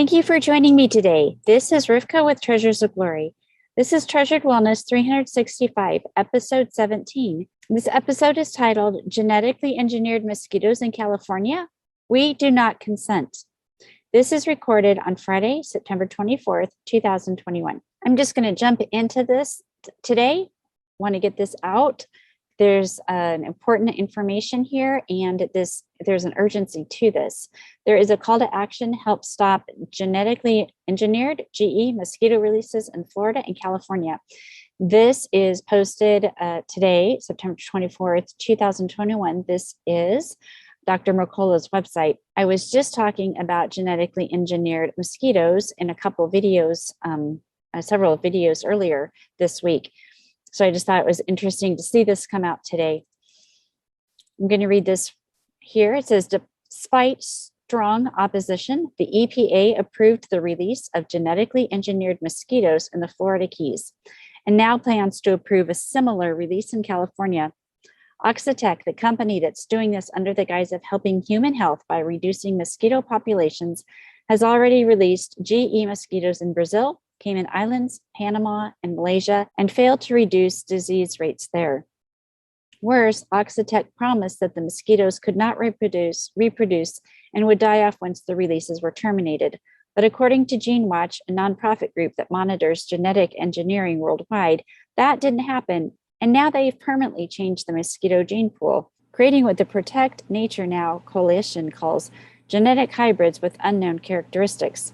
Thank you for joining me today. This is Rivkah with Treasures of Glory. This is Treasured Wellness 365, episode 17. This episode is titled Genetically Engineered Mosquitoes in California. We do not consent. This is recorded on Friday, September 24th, 2021. I'm just going to jump into this today. Want to get this out. There's an important information here, and there's an urgency to this. There is a call to action: help stop genetically engineered GE mosquito releases in Florida and California. This is posted today, September 24th, 2021. This is Dr. Mercola's website. I was just talking about genetically engineered mosquitoes in a couple of videos, several videos earlier this week. So I just thought it was interesting to see this come out today. I'm going to read this here. It says, despite strong opposition, the EPA approved the release of genetically engineered mosquitoes in the Florida Keys and now plans to approve a similar release in California. Oxitec, the company that's doing this under the guise of helping human health by reducing mosquito populations, has already released GE mosquitoes in Brazil, Cayman Islands, Panama, and Malaysia, and failed to reduce disease rates there. Worse, Oxitec promised that the mosquitoes could not reproduce and would die off once the releases were terminated. But according to GeneWatch, a nonprofit group that monitors genetic engineering worldwide, that didn't happen, and now they've permanently changed the mosquito gene pool, creating what the Protect Nature Now coalition calls genetic hybrids with unknown characteristics.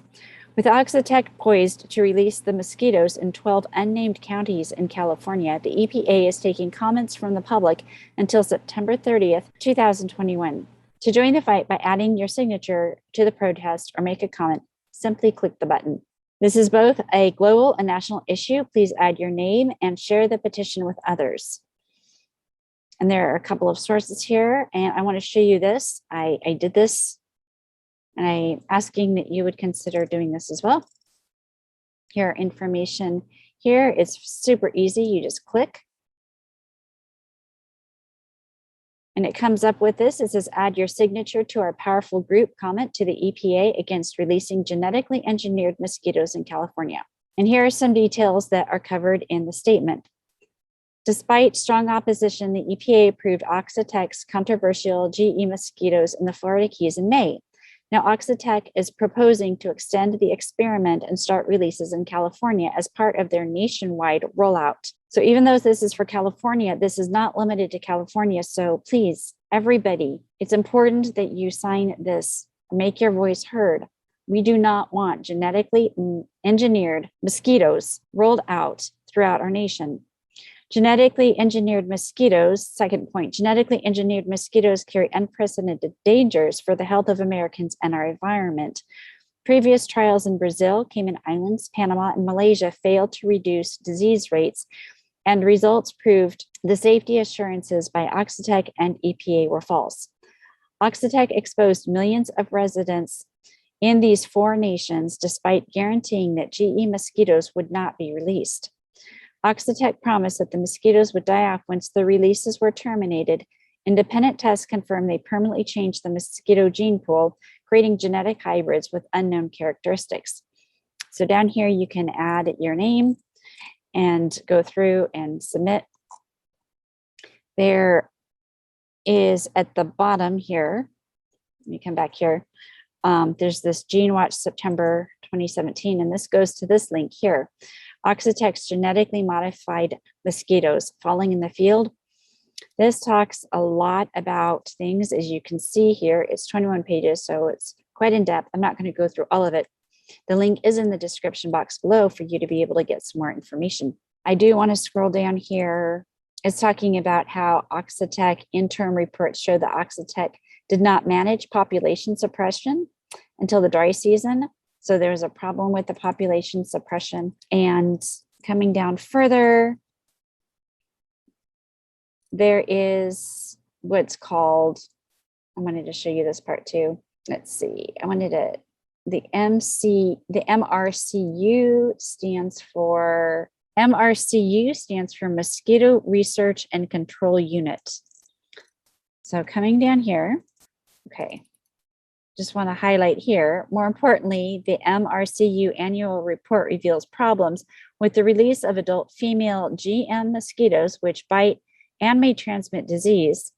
With Oxitec poised to release the mosquitoes in 12 unnamed counties in California, the EPA is taking comments from the public until September 30th, 2021. To join the fight by adding your signature to the protest or make a comment, simply click the button. This is both a global and national issue. Please add your name and share the petition with others. And there are a couple of sources here, and I want to show you this. I did this. And I'm asking that you would consider doing this as well. Here, information here. It's super easy. You just click. And it comes up with this. It says, add your signature to our powerful group comment to the EPA against releasing genetically engineered mosquitoes in California. And here are some details that are covered in the statement. Despite strong opposition, the EPA approved Oxitec's controversial GE mosquitoes in the Florida Keys in May. Now, Oxitec is proposing to extend the experiment and start releases in California as part of their nationwide rollout. So even though this is for California, this is not limited to California. So please, everybody, it's important that you sign this, make your voice heard. We do not want genetically engineered mosquitoes rolled out throughout our nation. Genetically engineered mosquitoes, second point, genetically engineered mosquitoes carry unprecedented dangers for the health of Americans and our environment. Previous trials in Brazil, Cayman Islands, Panama, and Malaysia failed to reduce disease rates, and results proved the safety assurances by Oxitec and EPA were false. Oxitec exposed millions of residents in these four nations despite guaranteeing that GE mosquitoes would not be released. Oxitec promised that the mosquitoes would die off once the releases were terminated. Independent tests confirmed they permanently changed the mosquito gene pool, creating genetic hybrids with unknown characteristics. So down here, you can add your name and go through and submit. There is at the bottom here, let me come back here. There's this GeneWatch September 2017, and this goes to this link here. Oxitec's genetically modified mosquitoes falling in the field. This talks a lot about things, as you can see here. It's 21 pages, so it's quite in depth. I'm not going to go through all of it. The link is in the description box below for you to be able to get some more information. I do want to scroll down here. It's talking about how Oxitec interim reports show that Oxitec did not manage population suppression until the dry season. So there's a problem with the population suppression. And coming down further, there is what's called, I wanted to show you this part too. Let's see, the MRCU stands for Mosquito Research and Control Unit. So coming down here, okay, just want to highlight here. More importantly, the MRCU annual report reveals problems with the release of adult female GM mosquitoes, which bite and may transmit disease,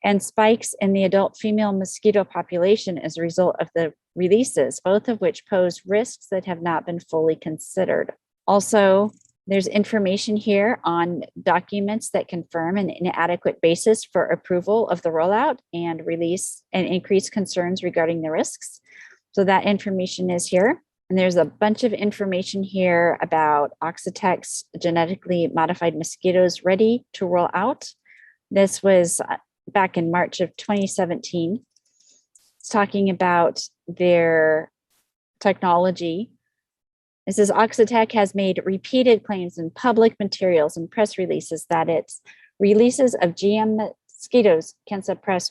and spikes in the adult female mosquito population as a result of the releases, both of which pose risks that have not been fully considered. Also, there's information here on documents that confirm an inadequate basis for approval of the rollout and release and increased concerns regarding the risks. So that information is here. And there's a bunch of information here about Oxitec's genetically modified mosquitoes ready to roll out. This was back in March of 2017. It's talking about their technology. It says Oxitec has made repeated claims in public materials and press releases that its releases of GM mosquitoes can suppress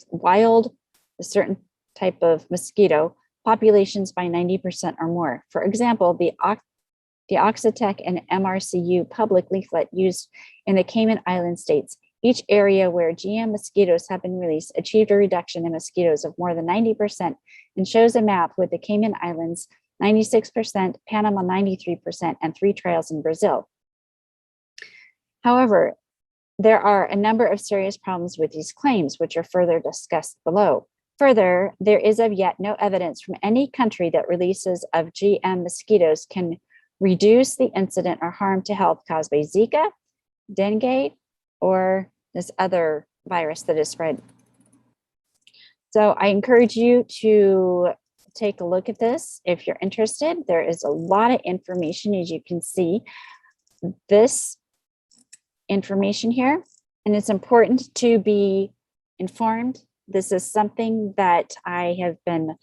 wild, a certain type of mosquito, populations by 90% or more. For example, the Oxitec and MRCU public leaflet used in the Cayman Island states, each area where GM mosquitoes have been released achieved a reduction in mosquitoes of more than 90% and shows a map with the Cayman Islands 96%, Panama 93%, and 3 trials in Brazil. However, there are a number of serious problems with these claims, which are further discussed below. Further, there is of yet no evidence from any country that releases of GM mosquitoes can reduce the incident or harm to health caused by Zika, dengue, or this other virus that is spread. So I encourage you to take a look at this if you're interested. There is a lot of information, as you can see, this information here, and it's important to be informed. This is something that I have been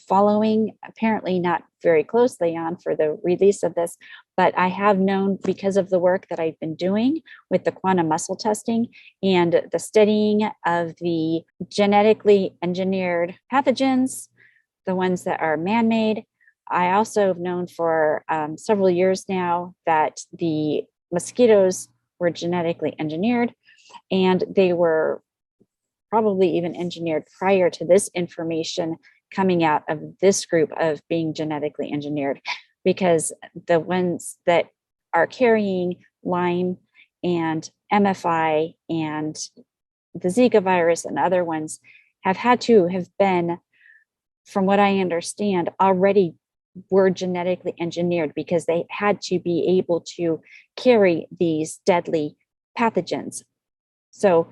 following, apparently not very closely on for the release of this, but I have known because of the work that I've been doing with the quantum muscle testing and the studying of the genetically engineered pathogens, the ones that are man-made. I also have known for several years now that the mosquitoes were genetically engineered, and they were probably even engineered prior to this information coming out of this group of being genetically engineered, because the ones that are carrying Lyme and MFI and the Zika virus and other ones have been, from what I understand, already were genetically engineered because they had to be able to carry these deadly pathogens. So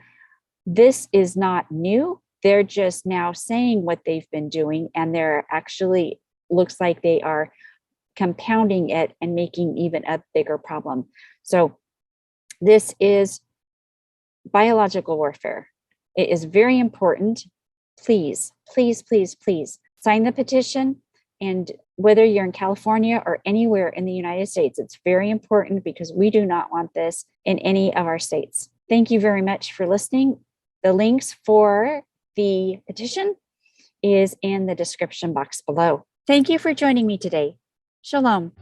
this is not new. They're just now saying what they've been doing, and they're actually looks like they are compounding it and making even a bigger problem. So this is biological warfare. It is very important. Please, please, please, please sign the petition. And whether you're in California or anywhere in the United States, it's very important because we do not want this in any of our states. Thank you very much for listening. The links for the petition is in the description box below. Thank you for joining me today. Shalom.